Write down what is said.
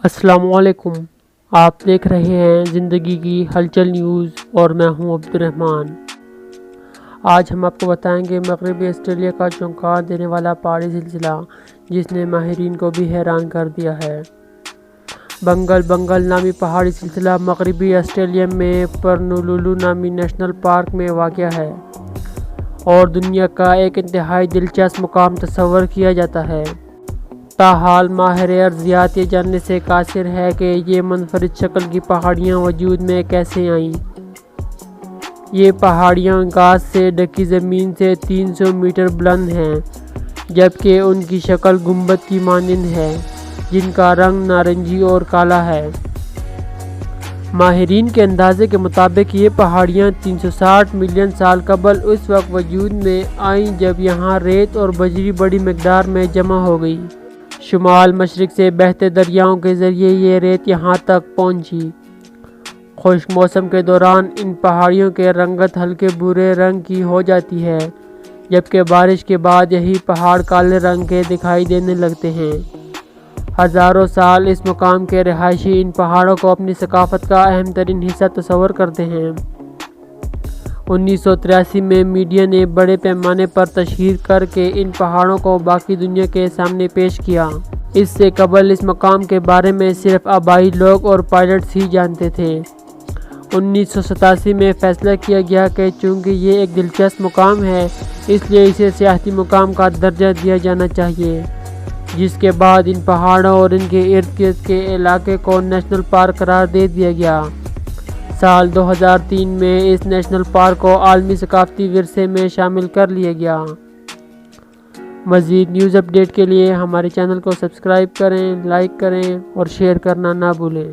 السلام علیکم، آپ دیکھ رہے ہیں زندگی کی ہلچل نیوز اور میں ہوں عبد الرحمن۔ آج ہم آپ کو بتائیں گے مغربی آسٹریلیا کا چونکا دینے والا پہاڑی سلسلہ جس نے ماہرین کو بھی حیران کر دیا ہے۔ بنگل نامی پہاڑی سلسلہ مغربی آسٹریلیا میں پرنولولو نامی نیشنل پارک میں واقع ہے اور دنیا کا ایک انتہائی دلچسپ مقام تصور کیا جاتا ہے۔ تاحال ماہر ارضیات یہ جاننے سے قاصر ہے کہ یہ منفرد شکل کی پہاڑیاں وجود میں کیسے آئیں۔ یہ پہاڑیاں گھاس سے ڈھکی زمین سے 300 میٹر بلند ہیں، جبکہ ان کی شکل گنبد کی مانند ہے جن کا رنگ نارنجی اور کالا ہے۔ ماہرین کے اندازے کے مطابق یہ پہاڑیاں 360 ملین سال قبل اس وقت وجود میں آئیں جب یہاں ریت اور بجری بڑی مقدار میں جمع ہو گئی۔ شمال مشرق سے بہتے دریاؤں کے ذریعے یہ ریت یہاں تک پہنچی۔ خشک موسم کے دوران ان پہاڑیوں کی رنگت ہلکے بھورے رنگ کی ہو جاتی ہے، جبکہ بارش کے بعد یہی پہاڑ کالے رنگ کے دکھائی دینے لگتے ہیں۔ ہزاروں سال اس مقام کے رہائشی ان پہاڑوں کو اپنی ثقافت کا اہم ترین حصہ تصور کرتے ہیں۔ 1983 میں میڈیا نے بڑے پیمانے پر تشہیر کر کے ان پہاڑوں کو باقی دنیا کے سامنے پیش کیا۔ اس سے قبل اس مقام کے بارے میں صرف آبائی لوگ اور پائلٹس ہی جانتے تھے۔ 1987 میں فیصلہ کیا گیا کہ چونکہ یہ ایک دلچسپ مقام ہے اس لیے اسے سیاحتی مقام کا درجہ دیا جانا چاہیے، جس کے بعد ان پہاڑوں اور ان کے ارد گرد کے علاقے کو نیشنل پارک قرار دے دیا گیا۔ سال 2003 میں اس نیشنل پارک کو عالمی ثقافتی ورثے میں شامل کر لیا گیا۔ مزید نیوز اپ ڈیٹ کے لیے ہمارے چینل کو سبسکرائب کریں، لائک کریں اور شیئر کرنا نہ بھولیں۔